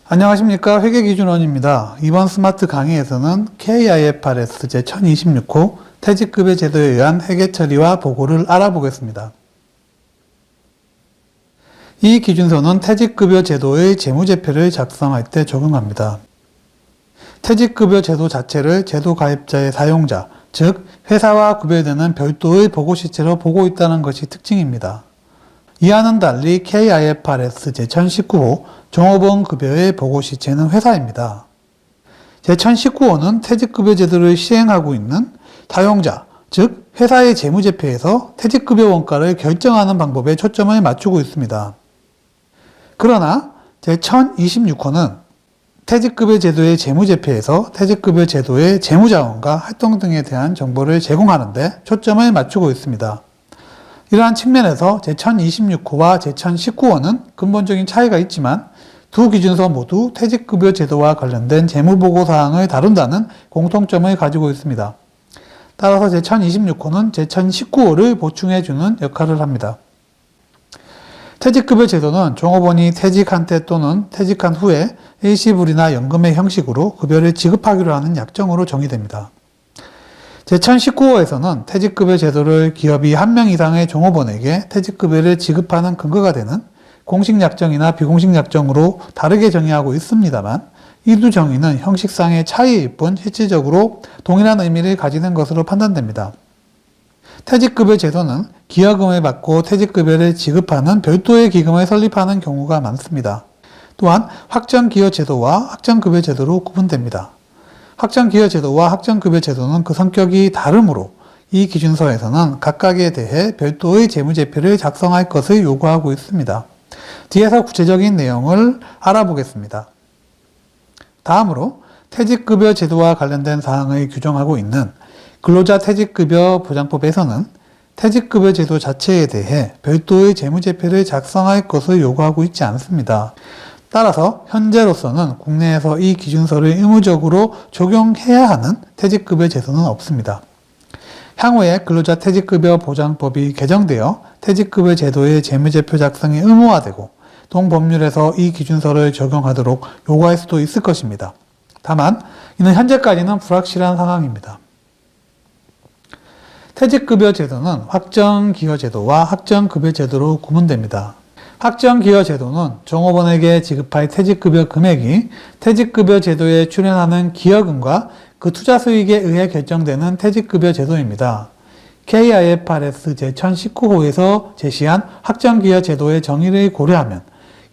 안녕하십니까. 회계기준원입니다. 이번 스마트 강의에서는 KIFRS 제1026호 퇴직급여 제도에 의한 회계 처리와 보고를 알아보겠습니다. 이 기준서는 퇴직급여 제도의 재무제표를 작성할 때 적용합니다. 퇴직급여 제도 자체를 제도 가입자의 사용자, 즉 회사와 구별되는 별도의 보고시체로 보고 있다는 것이 특징입니다. 이와는 달리 KIFRS 제1019호 종업원 급여의 보고시체는 회사입니다. 제1019호는 퇴직급여 제도를 시행하고 있는 사용자, 즉 회사의 재무제표에서 퇴직급여 원가를 결정하는 방법에 초점을 맞추고 있습니다. 그러나 제1026호는 퇴직급여 제도의 재무제표에서 퇴직급여 제도의 재무자원과 활동 등에 대한 정보를 제공하는 데 초점을 맞추고 있습니다. 이러한 측면에서 제1026호와 제1019호는 근본적인 차이가 있지만 두 기준서 모두 퇴직급여 제도와 관련된 재무보고 사항을 다룬다는 공통점을 가지고 있습니다. 따라서 제1026호는 제1019호를 보충해주는 역할을 합니다. 퇴직급여 제도는 종업원이 퇴직한 때 또는 퇴직한 후에 일시불이나 연금의 형식으로 급여를 지급하기로 하는 약정으로 정의됩니다. 제1019호에서는 퇴직급여 제도를 기업이 한 명 이상의 종업원에게 퇴직급여를 지급하는 근거가 되는 공식약정이나 비공식약정으로 다르게 정의하고 있습니다만 이 두 정의는 형식상의 차이일 뿐 실질적으로 동일한 의미를 가지는 것으로 판단됩니다. 퇴직급여 제도는 기여금을 받고 퇴직급여를 지급하는 별도의 기금을 설립하는 경우가 많습니다. 또한 확정기여제도와 확정급여 제도로 구분됩니다. 확정기여제도와 확정급여 제도는 그 성격이 다르므로 이 기준서에서는 각각에 대해 별도의 재무제표를 작성할 것을 요구하고 있습니다. 뒤에서 구체적인 내용을 알아보겠습니다. 다음으로 퇴직급여 제도와 관련된 사항을 규정하고 있는 근로자 퇴직급여 보장법에서는 퇴직급여 제도 자체에 대해 별도의 재무제표를 작성할 것을 요구하고 있지 않습니다. 따라서 현재로서는 국내에서 이 기준서를 의무적으로 적용해야 하는 퇴직급여 제도는 없습니다. 향후에 근로자 퇴직급여 보장법이 개정되어 퇴직급여 제도의 재무제표 작성이 의무화되고 동법률에서 이 기준서를 적용하도록 요구할 수도 있을 것입니다. 다만 이는 현재까지는 불확실한 상황입니다. 퇴직급여 제도는 확정기여제도와 확정급여 제도로 구분됩니다. 확정기여 제도는 종업원에게 지급할 퇴직급여 금액이 퇴직급여 제도에 출연하는 기여금과 그 투자 수익에 의해 결정되는 퇴직급여 제도입니다. KIFRS 제1019호에서 제시한 확정기여 제도의 정의를 고려하면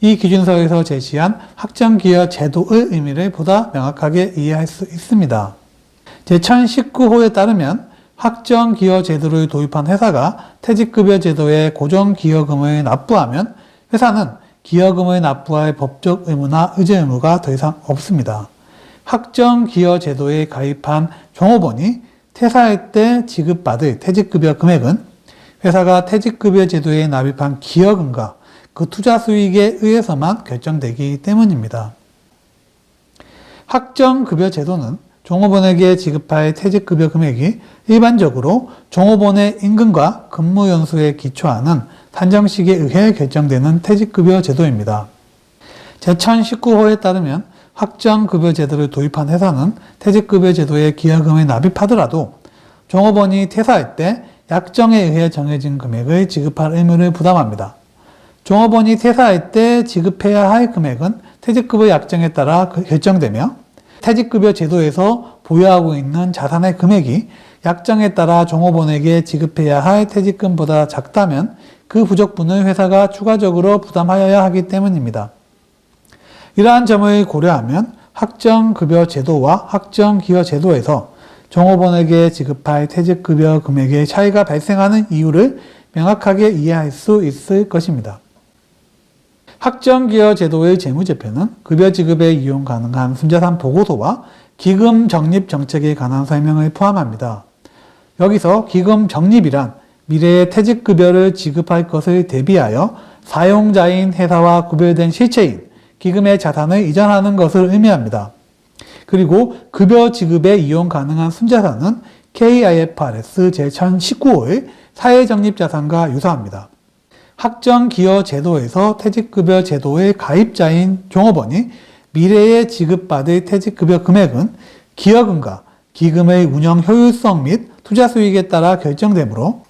이 기준서에서 제시한 확정기여 제도의 의미를 보다 명확하게 이해할 수 있습니다. 제1019호에 따르면 확정기여 제도를 도입한 회사가 퇴직급여 제도에 고정기여금을 납부하면 회사는 기여금을 납부할 법적 의무나 의제 의무가 더 이상 없습니다. 확정기여제도에 가입한 종업원이 퇴사할 때 지급받을 퇴직급여 금액은 회사가 퇴직급여 제도에 납입한 기여금과 그 투자 수익에 의해서만 결정되기 때문입니다. 확정급여 제도는 종업원에게 지급할 퇴직급여 금액이 일반적으로 종업원의 임금과 근무연수에 기초하는 산정식에 의해 결정되는 퇴직급여 제도입니다. 제1019호에 따르면 확정급여 제도를 도입한 회사는 퇴직급여 제도에 기여금을 납입하더라도 종업원이 퇴사할 때 약정에 의해 정해진 금액을 지급할 의무를 부담합니다. 종업원이 퇴사할 때 지급해야 할 금액은 퇴직급여 약정에 따라 결정되며 퇴직급여 제도에서 보유하고 있는 자산의 금액이 약정에 따라 종업원에게 지급해야 할 퇴직금보다 작다면 그 부족분을 회사가 추가적으로 부담하여야 하기 때문입니다. 이러한 점을 고려하면 확정급여 제도와 확정기여 제도에서 종업원에게 지급할 퇴직급여 금액의 차이가 발생하는 이유를 명확하게 이해할 수 있을 것입니다. 확정기여 제도의 재무제표는 급여 지급에 이용 가능한 순자산 보고서와 기금 적립 정책에 관한 설명을 포함합니다. 여기서 기금 적립이란 미래의 퇴직급여를 지급할 것을 대비하여 사용자인 회사와 구별된 실체인 기금의 자산을 이전하는 것을 의미합니다. 그리고 급여 지급에 이용 가능한 순자산은 KIFRS 제1019호의 사회적립자산과 유사합니다. 확정기여 제도에서 퇴직급여 제도의 가입자인 종업원이 미래에 지급받을 퇴직급여 금액은 기여금과 기금의 운영 효율성 및 투자 수익에 따라 결정되므로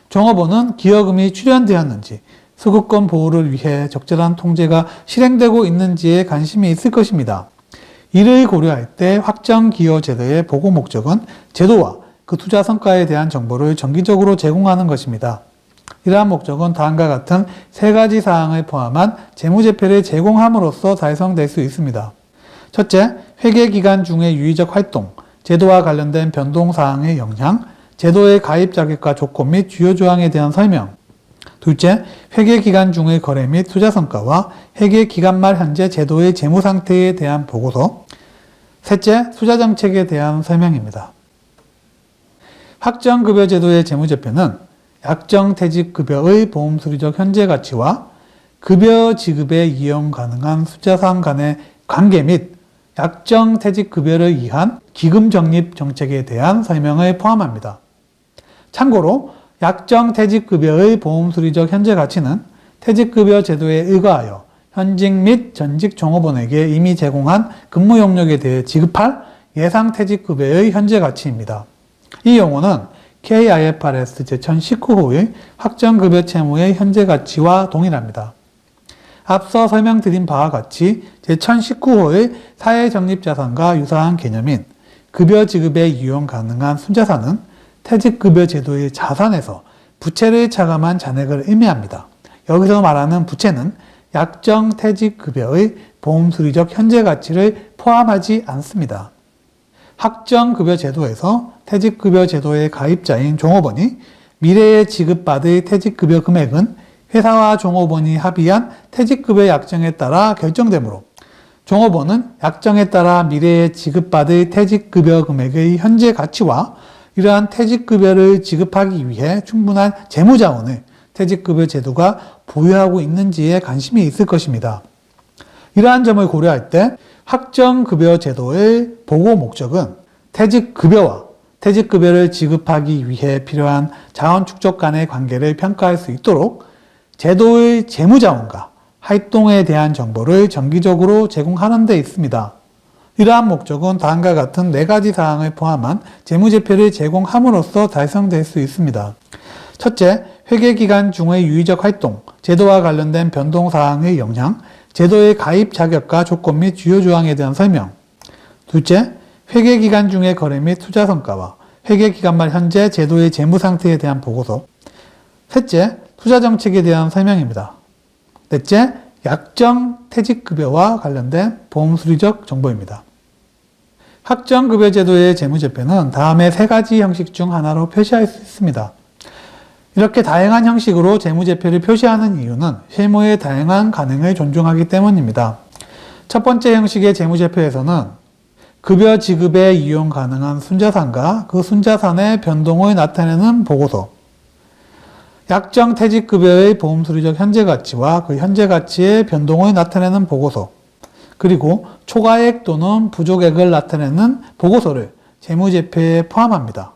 종업원은 기여금이 출연되었는지 소급권 보호를 위해 적절한 통제가 실행되고 있는지에 관심이 있을 것입니다. 이를 고려할 때 확정기여제도의 보고 목적은 제도와 그 투자 성과에 대한 정보를 정기적으로 제공하는 것입니다. 이러한 목적은 다음과 같은 세 가지 사항을 포함한 재무제표를 제공함으로써 달성될 수 있습니다. 첫째, 회계기간 중의 유의적 활동, 제도와 관련된 변동사항의 영향, 제도의 가입 자격과 조건 및 주요 조항에 대한 설명. 둘째, 회계기간 중의 거래 및 투자 성과와 회계기간 말 현재 제도의 재무 상태에 대한 보고서. 셋째, 투자정책에 대한 설명입니다. 확정급여제도의 재무제표는 약정퇴직급여의 보험수리적 현재 가치와 급여 지급에 이용 가능한 숫자상 간의 관계 및 약정퇴직급여를 위한 기금 적립 정책에 대한 설명을 포함합니다. 참고로 약정퇴직급여의 보험수리적 현재 가치는 퇴직급여 제도에 의거하여 현직 및 전직 종업원에게 이미 제공한 근무 용역에 대해 지급할 예상퇴직급여의 현재 가치입니다. 이 용어는 KIFRS 제1019호의 확정급여 채무의 현재 가치와 동일합니다. 앞서 설명드린 바와 같이 제1019호의 사회적립자산과 유사한 개념인 급여 지급에 이용 가능한 순자산은 퇴직급여 제도의 자산에서 부채를 차감한 잔액을 의미합니다. 여기서 말하는 부채는 약정퇴직급여의 보험수리적 현재 가치를 포함하지 않습니다. 확정급여 제도에서 퇴직급여 제도의 가입자인 종업원이 미래에 지급받을 퇴직급여 금액은 회사와 종업원이 합의한 퇴직급여 약정에 따라 결정되므로 종업원은 약정에 따라 미래에 지급받을 퇴직급여 금액의 현재 가치와 이러한 퇴직급여를 지급하기 위해 충분한 재무자원을 퇴직급여 제도가 보유하고 있는지에 관심이 있을 것입니다. 이러한 점을 고려할 때 확정급여 제도의 보고 목적은 퇴직급여와 퇴직급여를 지급하기 위해 필요한 자원 축적 간의 관계를 평가할 수 있도록 제도의 재무자원과 활동에 대한 정보를 정기적으로 제공하는 데 있습니다. 이러한 목적은 다음과 같은 4가지 사항을 포함한 재무제표를 제공함으로써 달성될 수 있습니다. 첫째, 회계기간 중의 유의적 활동, 제도와 관련된 변동사항의 영향, 제도의 가입 자격과 조건 및 주요 조항에 대한 설명. 둘째, 회계기간 중의 거래 및 투자 성과와 회계기간 말 현재 제도의 재무 상태에 대한 보고서. 셋째, 투자 정책에 대한 설명입니다. 넷째, 약정 퇴직급여와 관련된 보험수리적 정보입니다. 확정급여 제도의 재무제표는 다음의 3가지 형식 중 하나로 표시할 수 있습니다. 이렇게 다양한 형식으로 재무제표를 표시하는 이유는 실무의 다양한 가능을 존중하기 때문입니다. 첫 번째 형식의 재무제표에서는 급여 지급에 이용 가능한 순자산과 그 순자산의 변동을 나타내는 보고서, 약정퇴직급여의 보험수리적 현재 가치와 그 현재 가치의 변동을 나타내는 보고서, 그리고 초과액 또는 부족액을 나타내는 보고서를 재무제표에 포함합니다.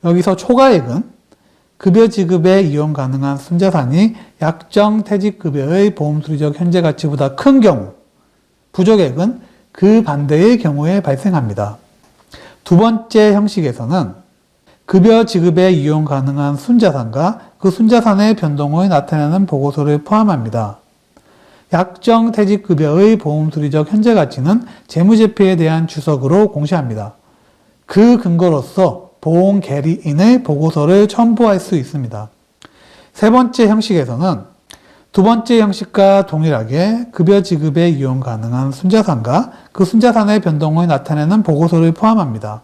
여기서 초과액은 급여 지급에 이용 가능한 순자산이 약정퇴직급여의 보험수리적 현재 가치보다 큰 경우, 부족액은 그 반대의 경우에 발생합니다. 두 번째 형식에서는 급여 지급에 이용 가능한 순자산과 그 순자산의 변동을 나타내는 보고서를 포함합니다. 약정퇴직급여의 보험수리적 현재 가치는 재무제표에 대한 주석으로 공시합니다. 그 근거로서 보험 계리인의 보고서를 첨부할 수 있습니다. 세 번째 형식에서는 두 번째 형식과 동일하게 급여 지급에 이용 가능한 순자산과 그 순자산의 변동을 나타내는 보고서를 포함합니다.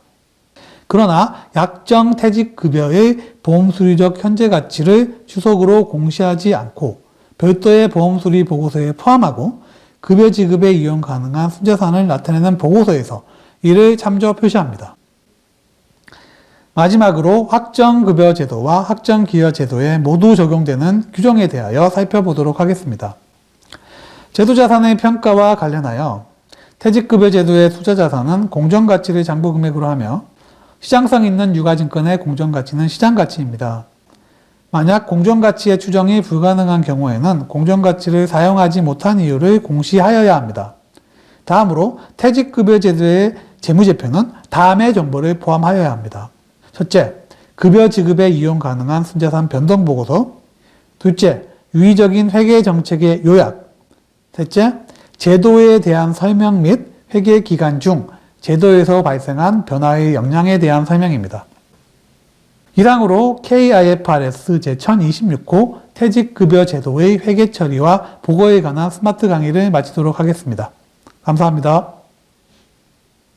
그러나 약정퇴직급여의 보험수리적 현재 가치를 추석으로 공시하지 않고 별도의 보험수리 보고서에 포함하고 급여 지급에 이용 가능한 순자산을 나타내는 보고서에서 이를 참조 표시합니다. 마지막으로 확정급여 제도와 확정기여 제도에 모두 적용되는 규정에 대하여 살펴보도록 하겠습니다. 제도자산의 평가와 관련하여 퇴직급여 제도의 투자자산은 공정가치를 장부금액으로 하며 시장성 있는 유가증권의 공정가치는 시장가치입니다. 만약 공정가치의 추정이 불가능한 경우에는 공정가치를 사용하지 못한 이유를 공시하여야 합니다. 다음으로 퇴직급여 제도의 재무제표는 다음의 정보를 포함하여야 합니다. 첫째, 급여 지급에 이용 가능한 순자산 변동 보고서. 둘째, 유의적인 회계 정책의 요약. 셋째, 제도에 대한 설명 및 회계 기간 중 제도에서 발생한 변화의 영향에 대한 설명입니다. 이상으로 KIFRS 제1026호 퇴직급여 제도의 회계 처리와 보고에 관한 스마트 강의를 마치도록 하겠습니다. 감사합니다.